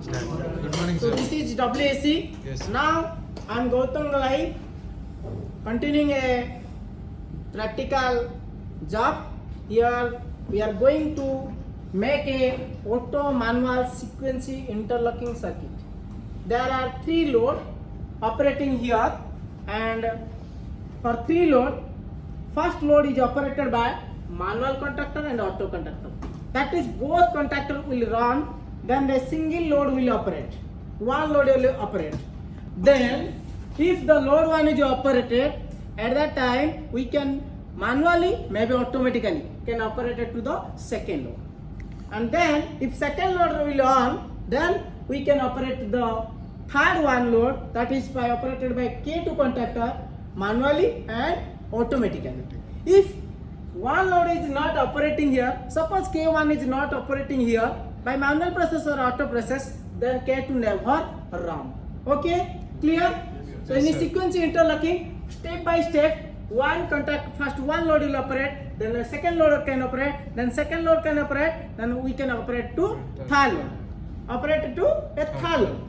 Good morning, So sir. this is WAC. Yes. Now I am Gautam Galai, continuing a practical job. Here we are going to make a auto manual sequential interlocking circuit. There are three loads operating here, and for three load, first load is operated by manual contactor and auto contactor. That is, both contactor will run, then a single load will operate. One load will operate. Then if the load one is operated, at that time we can manually, maybe automatically, can operate it to the second load. And then if second load will on, then we can operate the third one load, that is by operated by K2 contactor manually and automatically. If one load is not operating here, suppose K1 is not operating here, by manual process or auto process, then K2 never run. Okay, clear? So in a sir. sequence interlocking, step by step, one contact, first one load will operate, then the second load can operate, then second load can operate, then we can operate to third load. Operate to a third load.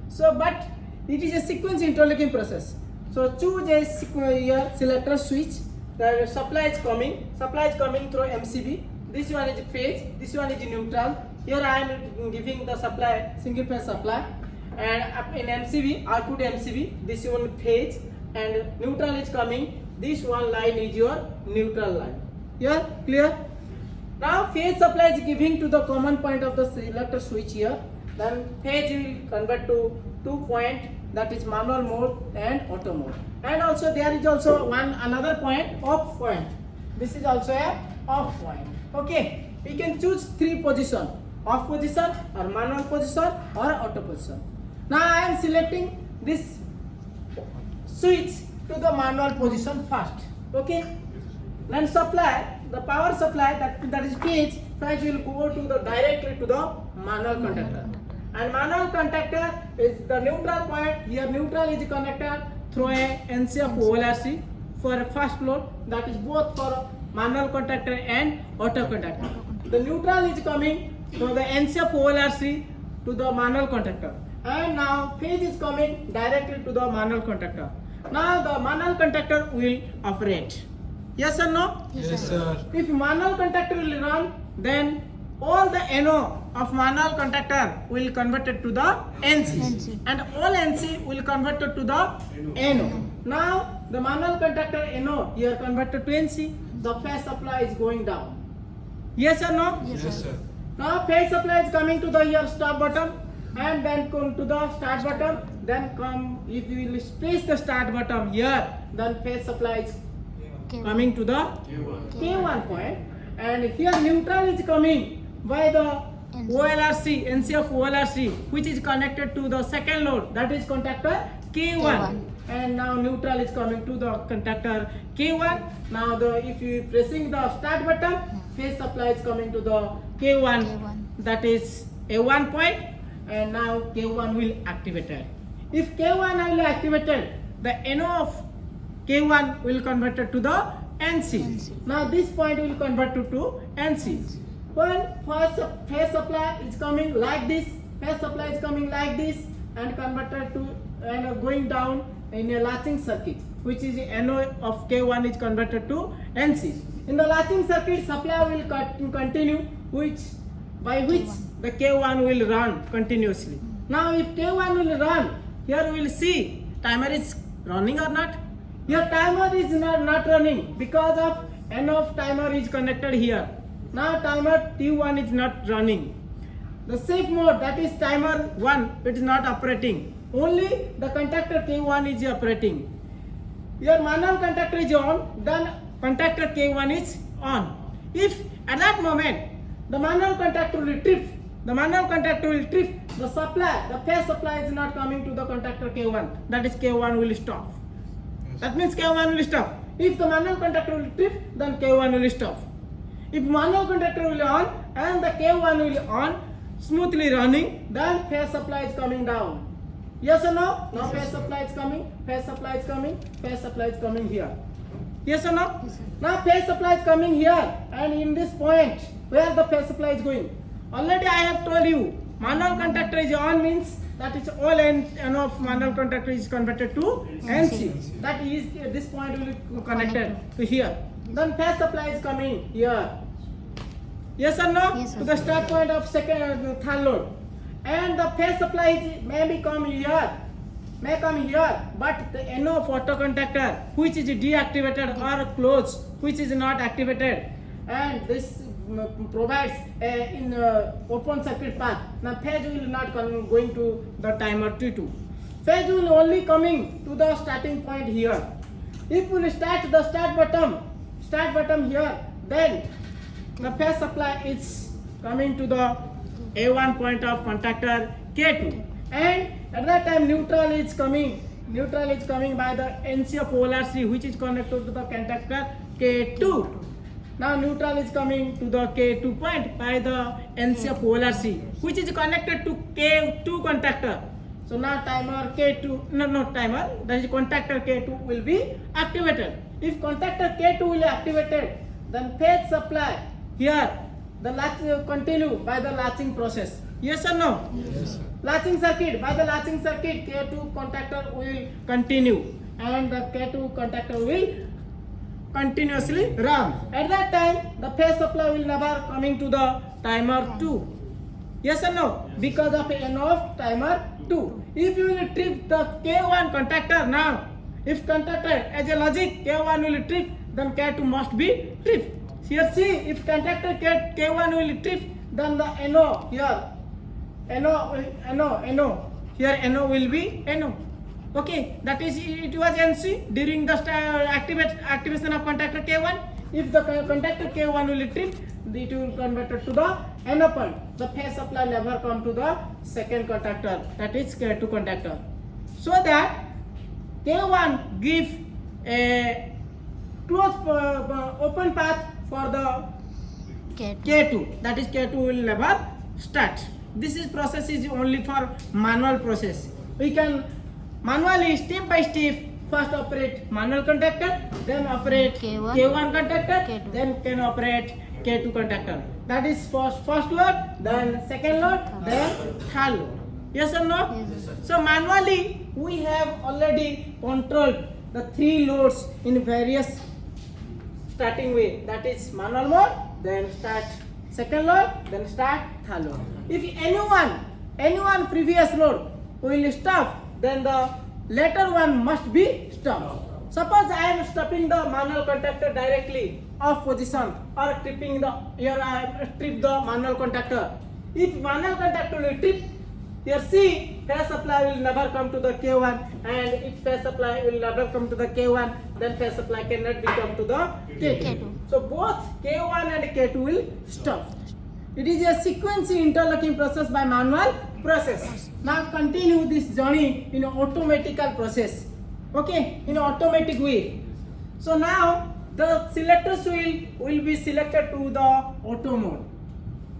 So, but it is a sequence interlocking process. So choose a here selector switch. The supply is coming through MCB. This one is phase, this one is neutral. Here I am giving the supply, single phase supply, and in MCB, output MCB, this one phase, and neutral is coming. This one line is your neutral line. Here, clear? Now phase supply is giving to the common point of the selector switch here. Then phase will convert to 2 point, that is manual mode and auto mode. And also there is also another point, off point. This is also a off point. Okay, we can choose three position: off position, or manual position, or auto position. Now I am selecting this switch to the manual position first. Okay, then supply, the power supply, that is phase will go to the directly to the manual contactor. And manual contactor is the neutral point. Here neutral is connected through a NCF OLRC for a first load, that is both for manual contactor and auto contactor. The neutral is coming through the NCF OLRC to the manual contactor, and now phase is coming directly to the manual contactor. Now the manual contactor will operate. Yes or no? Yes, sir. If manual contactor will run, then all the NO of manual contactor will convert it to the NC, and all NC will convert it to the NO. Now the manual contactor NO here converted to NC, the phase supply is going down. Yes or no? Yes, sir. Now phase supply is coming to the here stop button, and then come to the start button. Then come, if you will space the start button here, then phase supply is coming to the K1 point, and here neutral is coming by the OLRC, NCF OLRC, which is connected to the second load, that is contactor K1. And now neutral is coming to the contactor K1. Now if you pressing the start button, phase supply is coming to the K1, that is A1 point, and now K1 will activated. If K1 will activated, the NO of K1 will convert it to the NC. Now this point will convert to NC. When first phase supply is coming like this, phase supply is coming like this, and converted to and going down in a latching circuit, which is NO of K1 is converted to NC. In the latching circuit, supply will continue, by which the K1 will run continuously. Now if K1 will run, here we will see timer is running or not. Your timer is not running because of NO of timer is connected here. Now timer T1 is not running. The safe mode, that is timer 1, it is not operating. Only the contactor K1 is operating. Your manual contactor is on, then contactor K1 is on. If at that moment the manual contactor will trip, the supply, the phase supply is not coming to the contactor K1, that is K1 will stop. That means K1 will stop. If the manual contactor will trip, then K1 will stop. If manual contactor will on and the K1 will on, smoothly running, then phase supply is coming down. Yes or no? Now phase supply is coming, phase supply is coming, phase supply is coming here. Yes or no? Yes, sir. Now phase supply is coming here, and in this point where the phase supply is going. Already I have told you Manual contactor is on means that is all N of manual contactor is converted to NC. That is this point will be connected to here. Then phase supply is coming here. Yes or no? Yes, sir. To the start point of second third load. And the phase supply may come here, but the NO of auto contactor which is deactivated or closed, which is not activated, and this provides in open circuit path. Now phase will not going to the timer T2. Phase will only coming to the starting point here. If we start the start button here, then the phase supply is coming to the A1 point of contactor K2, and at that time neutral is coming by the NC of polar C, which is connected to the contactor K2. Now neutral is coming to the K2 point by the NC of polar C, which is connected to K2 contactor. So now timer K2, timer, that is contactor K2 will be activated. If contactor K2 will be activated, then phase supply here, the latch continue by the latching process. Yes or no? Yes, sir. Latching circuit, by the latching circuit, K2 contactor will continue and the K2 contactor will continuously run. At that time, the phase supply will never coming to the timer 2. Yes or no? Because of N of timer 2. If you will trip the K1 contactor now, if contactor as a logic K1 will trip, then K2 must be tripped. Here see, if contactor K1 will trip, then the NO here, NO, here NO will be NO. Okay, that is it was NC during the activation of contactor K1. If the contactor K1 will trip, it will convert to the NO point. The phase supply never come to the second contactor, that is K2 contactor. So that K1 give a close open path for the K2, that is K2 will never start. This is process is only for manual process. We can manually step by step first operate manual contactor, then operate K1 contactor, K2. then can operate K2 contactor. That is first load, then second load, then third load. Yes or no? Yes, sir. So manually we have already controlled the 3 loads in various starting way. That is manual mode, then start second load, then start third load. If anyone previous load will stop, then the later one must be stopped. Suppose I am stopping the manual contactor directly off position or tripping the here I trip the manual contactor. If manual contactor will trip, here see phase supply will never come to the K1, and if phase supply will never come to the K1, then phase supply cannot be come to the K2. So both K1 and K2 will stop. It is a sequential interlocking process by manual process. Now continue this journey in an automatical process. Okay, in an automatic way. So now the selector switch will be selected to the auto mode.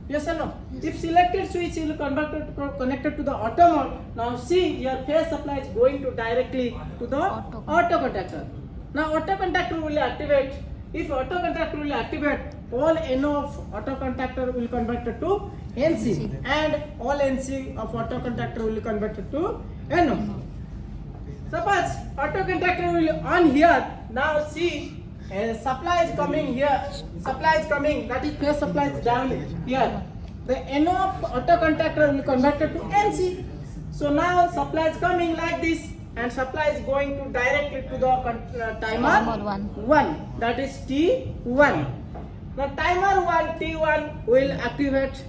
Yes or no? Yes. If selected switch is connected to the auto mode, now see your phase supply is going to directly to the auto contactor. Now auto contactor will activate. If auto contactor will activate, all NO of auto contactor will convert to NC, and all NC of auto contactor will convert to NO. Suppose auto contactor will on here. Now see, supply is coming here. Supply is coming. That is phase supply is down here. The NO of auto contactor will convert to NC. So now supply is coming like this, and supply is going to directly to the timer 1. That is T1. The timer 1 T1 will activate.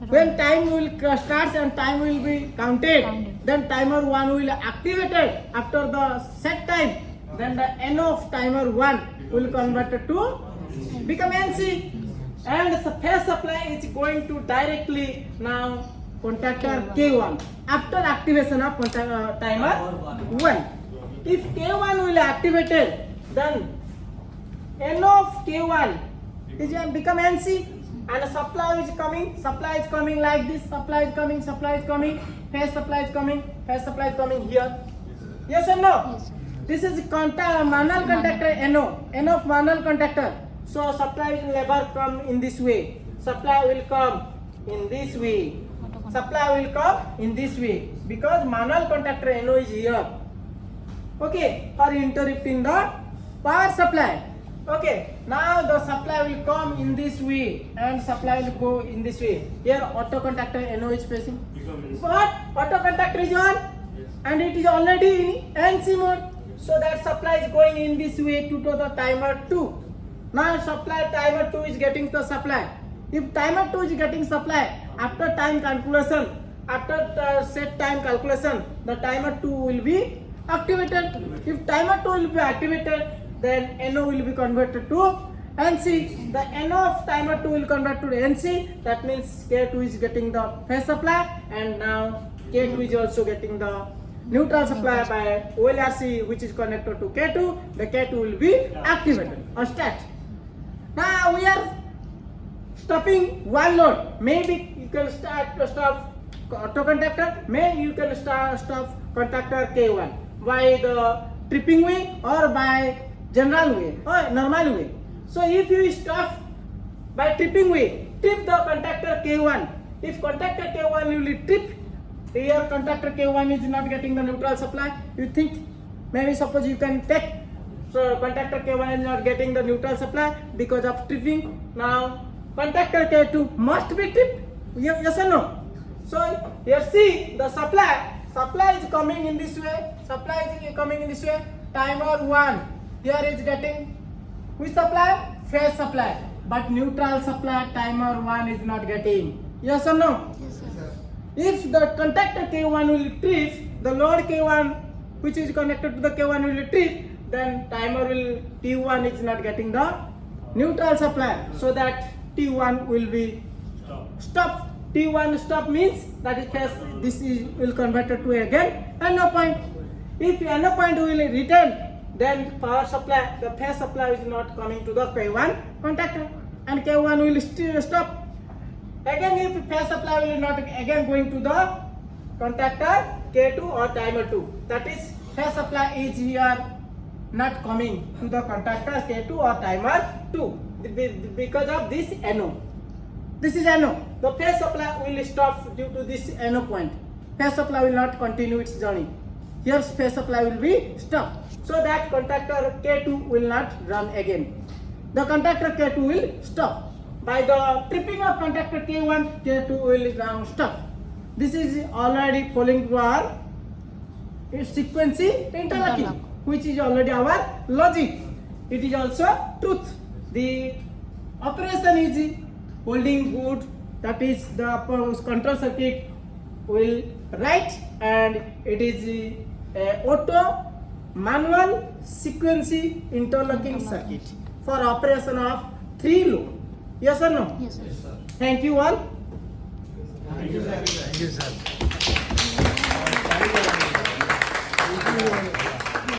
When time will start and time will be counted, then timer 1 will activated after the set time. Then the NO of timer 1 will convert to become NC, and the phase supply is going to directly now contactor K1 after activation of timer 1. If K1 will activated, then NO of K1 is become NC, and supply is coming like this. Supply is coming, phase supply is coming here. Yes or no? Yes, sir. This is manual contactor NO of manual contactor. So supply will never come in this way. Supply will come in this way. supply will come in this way because manual contactor NO is here. Okay, for interrupting the power supply. Okay, now the supply will come in this way and supply will go in this way. Here auto contactor NO is facing. But auto contactor is on and it is already in NC mode. So that supply is going in this way to the timer 2. Now supply timer 2 is getting the supply. If timer 2 is getting supply, after time calculation, after set time calculation, the timer 2 will be activated. If timer 2 will be activated, then NO will be converted to NC. The NO of timer 2 will convert to NC. That means K2 is getting the phase supply, and now K2 is also getting the neutral supply by OLRC, which is connected to K2. The K2 will be activated or start. Now we are stopping one load. Maybe you can stop auto contactor. Maybe you can stop contactor K1 by the tripping way or by general way or normal way. So if you stop by tripping way, trip the contactor K1. If contactor K1 will trip, here contactor K1 is not getting the neutral supply. You think maybe suppose you can take, so contactor K1 is not getting the neutral supply because of tripping. Now contactor K2 must be tripped. Yes or no? So here see the supply is coming in this way. Supply is coming in this way. Timer 1 here is getting which supply? Phase supply. But neutral supply timer 1 is not getting. Yes or no? Yes, sir. If the contactor K1 will trip, the load K1 which is connected to the K1 will trip, then timer will T1 is not getting the neutral supply. So that T1 will be stop. T1 stop means that is phase, this is will converted to again NO point. If NO point will return, then power supply, the phase supply is not coming to the K1 contactor and K1 will still stop. Again if phase supply will not again going to the contactor K2 or timer 2. That is phase supply is here not coming to the contactor K2 or timer 2 because of this NO. This is NO. The phase supply will stop due to this NO point. Phase supply will not continue its journey. Here phase supply will be stopped. So that contactor K2 will not run again. The contactor K2 will stop. By the tripping of contactor K1, K2 will now stop. This is already following to our sequence interlocking, which is already our logic. It is also truth. The operation is holding good. That is the control circuit will write, and it is auto manual sequence interlocking circuit for operation of 3 loop. Yes or no? Yes, sir. Thank you all. Thank you, sir.